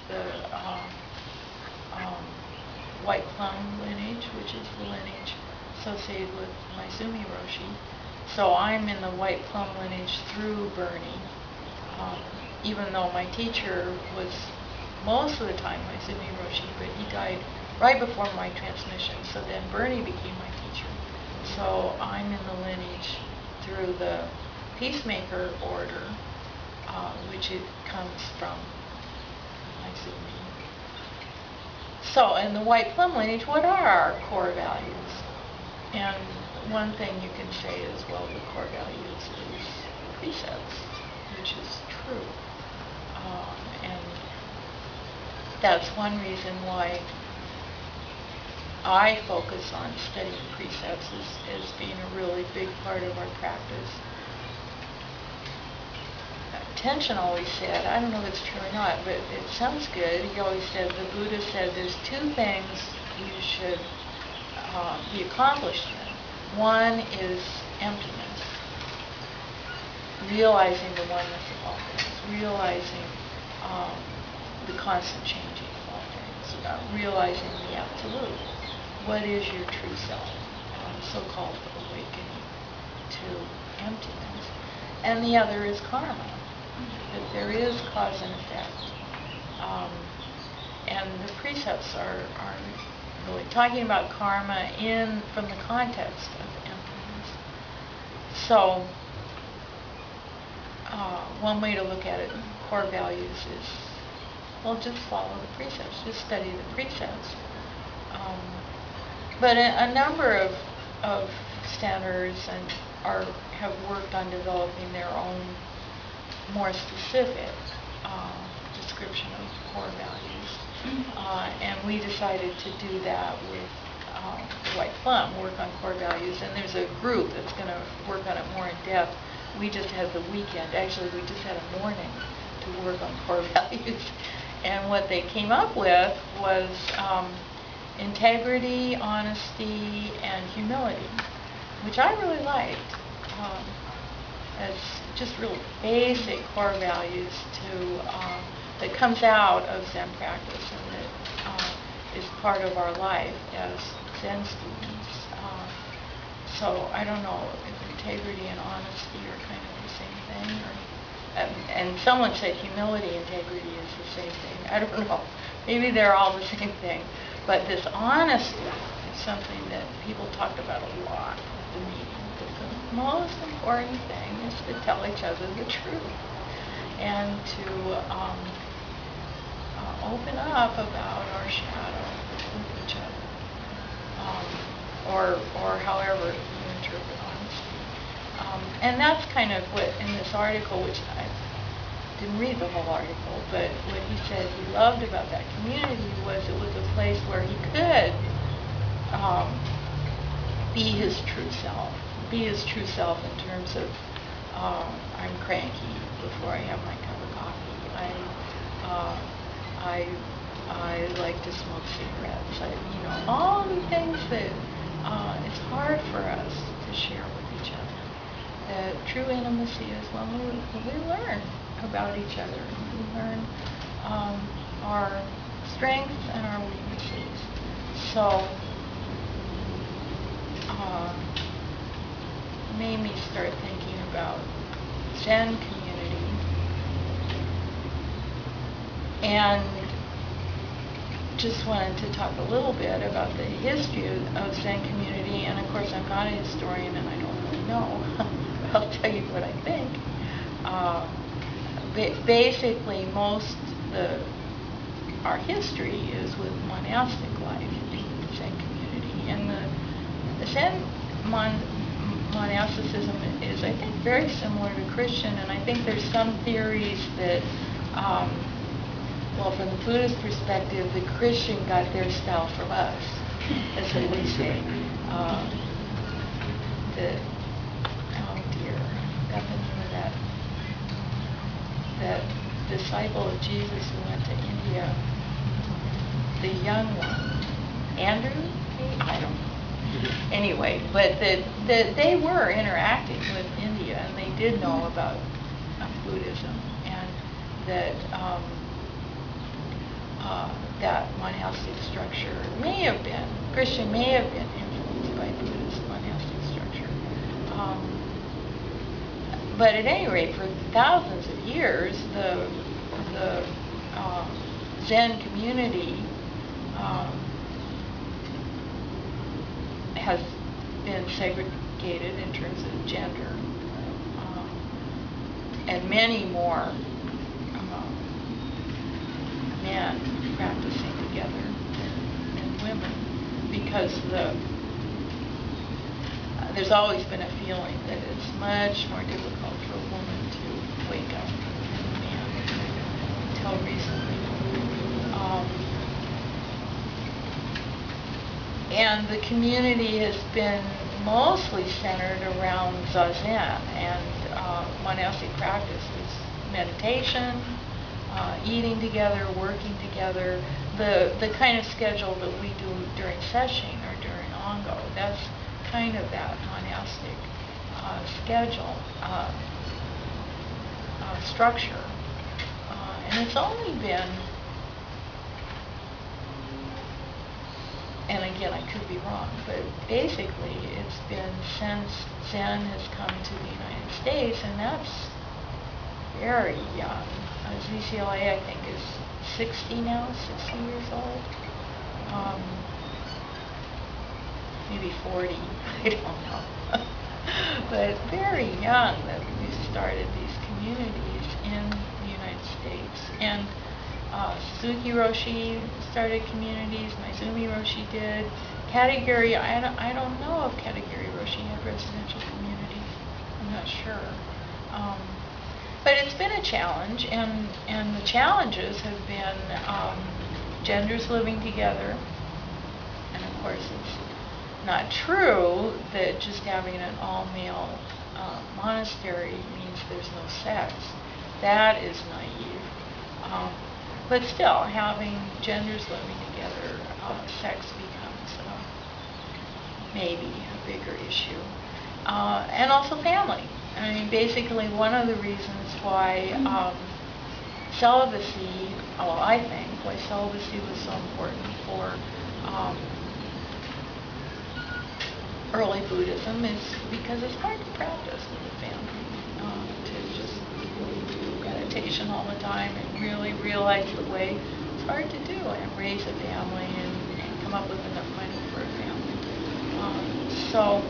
the White Plum lineage, which is the lineage associated with Maizumi Roshi. So I'm in the White Plum lineage through Bernie, even though my teacher was most of the time Maizumi Roshi, but he died right before my transmission. So then Bernie became my teacher. So I'm in the lineage through the Peacemaker order, which it comes from Maizumi. So in the White Plum lineage, what are our core values? And one thing you can say is, well, the core values is precepts, which is true. And that's one reason why I focus on studying precepts as being a really big part of our practice. Tenshin always said, I don't know if it's true or not, but it sounds good, he always said, the Buddha said there's two things you should be accomplished in. One is emptiness, realizing the oneness of all things, realizing the constant changing of all things, realizing the absolute. What is your true self? So-called awakening to emptiness. And the other is karma, that there is cause and effect. And the precepts are really talking about karma from the context of emptiness. So one way to look at it, core values is, well, just follow the precepts, just study the precepts. But a number of centers have worked on developing their own more specific description of core values. And we decided to do that with White Plum, work on core values. And there's a group that's going to work on it more in depth. We just had the weekend. Actually, we just had a morning to work on core values. And what they came up with was integrity, honesty, and humility, which I really liked as just real basic core values that comes out of Zen practice and that is part of our life as Zen students. So I don't know if integrity and honesty are kind of the same thing, and someone said humility, integrity is the same thing. I don't know. Maybe they're all the same thing. But this honesty is something that people talked about a lot at the meeting. The most important thing is to tell each other the truth and to open up about our shadow with each other, or however you interpret honesty. And that's kind of what in this article, which I didn't read the whole article, but what he said he loved about that community was it was a place where he could be his true self in terms of I'm cranky before I have my cup of coffee. I like to smoke cigarettes. All the things that it's hard for us to share with each other. That true intimacy is when we learn about each other. We learn our strengths and our weaknesses. So made me start thinking about Zen community and just wanted to talk a little bit about the history of Zen community. And of course I'm not a historian and I don't really know. I'll tell you what I think. Basically, our history is with monastic life in the Zen community, and the Zen monasticism is, I think, very similar to Christian, and I think there's some theories that, from the Buddhist perspective, the Christian got their style from us, as what we say. Got the name of that disciple of Jesus who went to India, the young one, Andrew? I don't know. Anyway, but they were interacting with India, and they did know about Buddhism, and that that monastic structure may have been, Christian may have been influenced by Buddhist monastic structure. But at any rate, for thousands of years, the Zen community has been segregated in terms of gender, and many more men practicing together than women, because there's always been a feeling that it's much more difficult for a woman to wake up than a man, until recently. And the community has been mostly centered around Zazen, and monastic practice is meditation, eating together, working together, the kind of schedule that we do during sesshin or during ongo. That's kind of that monastic schedule, structure. And it's only been, and again, I could be wrong, but basically it's been since Zen has come to the United States, and that's very young. ZCLA, I think, is 60 now, 60 years old. Maybe 40, I don't know. But very young that we started these communities in the United States. And Suzuki Roshi started communities, Maizumi Roshi did. Katagiri, I don't know if Katagiri Roshi had residential communities. I'm not sure. But it's been a challenge, and the challenges have been genders living together. And of course, it's not true that just having an all-male monastery means there's no sex. That is naive. But still, having genders living together, sex becomes maybe a bigger issue. And also family. I mean, basically, one of the reasons why celibacy, well, I think, why celibacy was so important for early Buddhism is because it's hard to practice with a family, to just do meditation all the time and really realize the way. It's hard to do and raise a family and come up with enough money for a family. So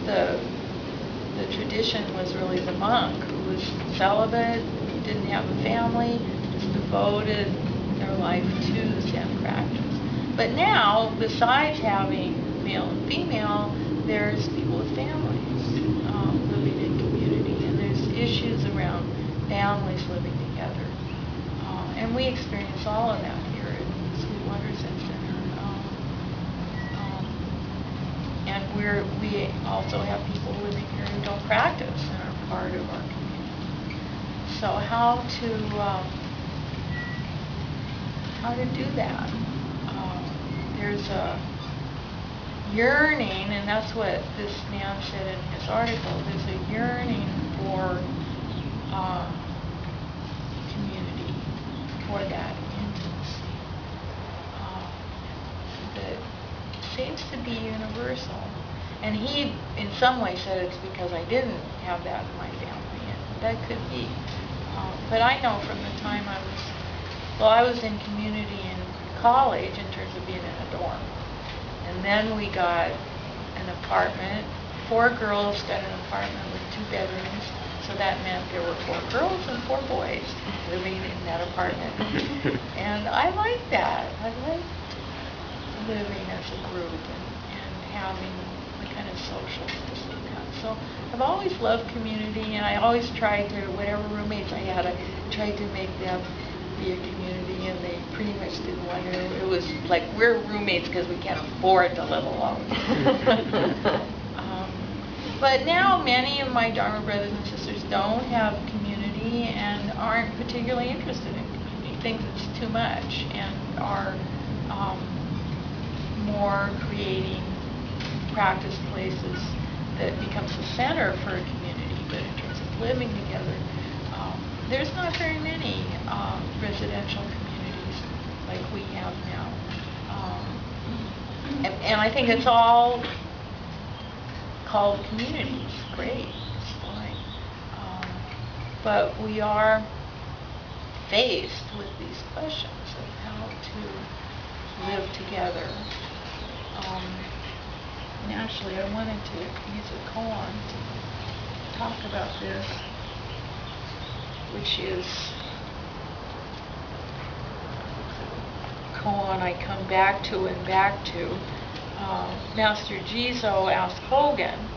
the tradition was really the monk who was celibate, didn't have a family, just devoted their life to Zen practice. But now, besides having male and female, there's people with families living in community, and there's issues around families living together. And we experience all of that here at Sweetwater Zen Center. And we also have people living here who don't practice and are part of our community. So how to do that? There's a yearning, and that's what this man said in his article, there's a yearning for community, for that intimacy, that seems to be universal. And he, in some way, said it's because I didn't have that in my family, and that could be. But I know from the time I was in community in college in terms of being in a dorm. And then we got an apartment. 4 girls got an apartment with 2 bedrooms. So that meant there were 4 girls and 4 boys living in that apartment. And I liked that. I liked living as a group and having the kind of socialness of that. So I've always loved community, and I always tried to, whatever roommates I had, I tried to make them be a community, and they pretty much didn't want to. It was like, we're roommates because we can't afford to live alone. But now many of my Dharma brothers and sisters don't have community and aren't particularly interested in community, think it's too much, and are more creating practice places that becomes the center for a community. But in terms of living together, there's not very many residential and I think it's all called communities. Great, it's fine. But we are faced with these questions of how to live together. And actually, I wanted to use a koan to talk about this, which is koan I come back to and back to. Master Jizo asked Hogan,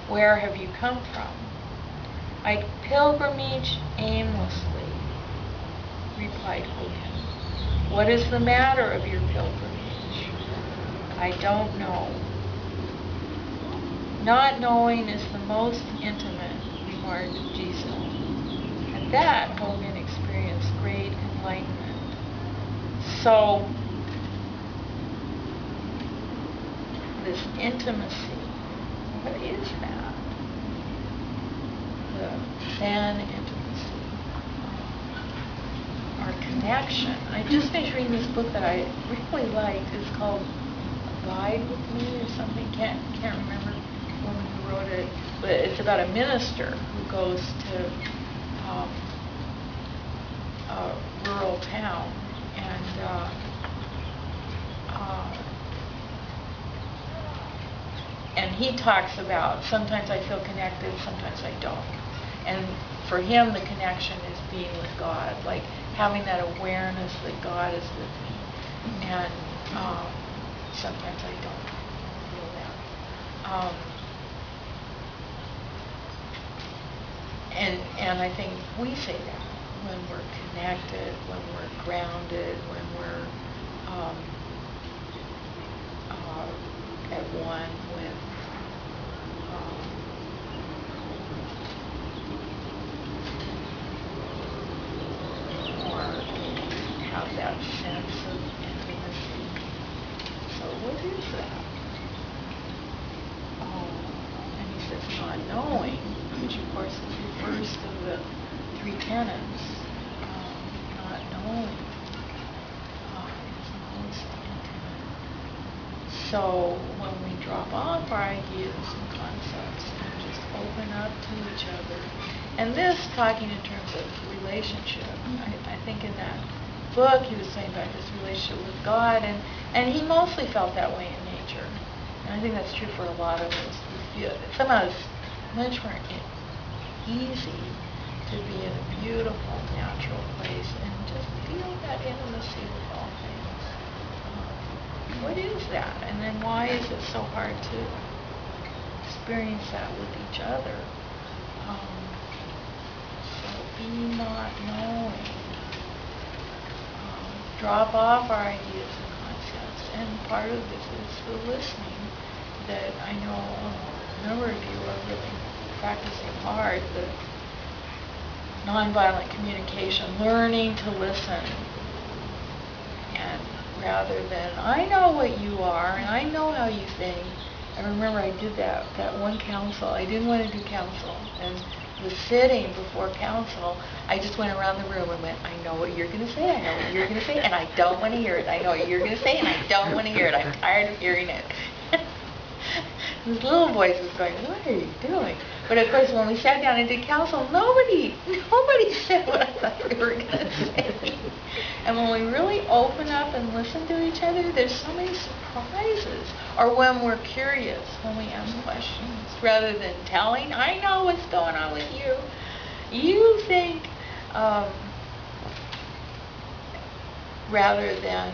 "Where have you come from?" "I pilgrimage aimlessly," replied Hogan. "What is the matter of your pilgrimage?" "I don't know." "Not knowing is the most intimate," remarked Jizo. At that, Hogan experienced great enlightenment. So, this intimacy, what is that? The Zen intimacy, our connection. I just finished reading this book that I really liked. It's called Abide With Me or something. Can't remember the woman who wrote it, but it's about a minister who goes to a rural town, and he talks about, sometimes I feel connected, sometimes I don't. And for him, the connection is being with God, like having that awareness that God is with me. And sometimes I don't feel that. And I think we say that when we're connected, when we're grounded, when we're at one with or have that sense of intimacy. So what is that? And he says not knowing, which of course is the first of the three tenets. Not knowing is most intimate. So when we drop off our ideas and concepts and just open up to each other, and this talking in terms of relationship, I think in that book he was saying about his relationship with God, and he mostly felt that way in nature. And I think that's true for a lot of us. We feel somehow it's much more easy to be in a beautiful natural place and just feel that intimacy with all things. What is that? And then why is it so hard to experience that with each other? So be not knowing. Drop off our ideas and concepts. And part of this is the listening that I know a number of you are really practicing hard, the nonviolent communication, learning to listen. And rather than, I know what you are, and I know how you think. I remember I did that one council. I didn't want to do council. And was sitting before council, I just went around the room and went, I know what you're going to say, I know what you're going to say, and I don't want to hear it. I know what you're going to say, and I don't want to hear it. I'm tired of hearing it. This little voice was going, what are you doing? But of course, when we sat down and did council, nobody said what I thought we were going to say. And when we really open up and listen to each other, there's so many surprises. Or when we're curious, when we ask questions, rather than telling, I know what's going on with you. You think, rather than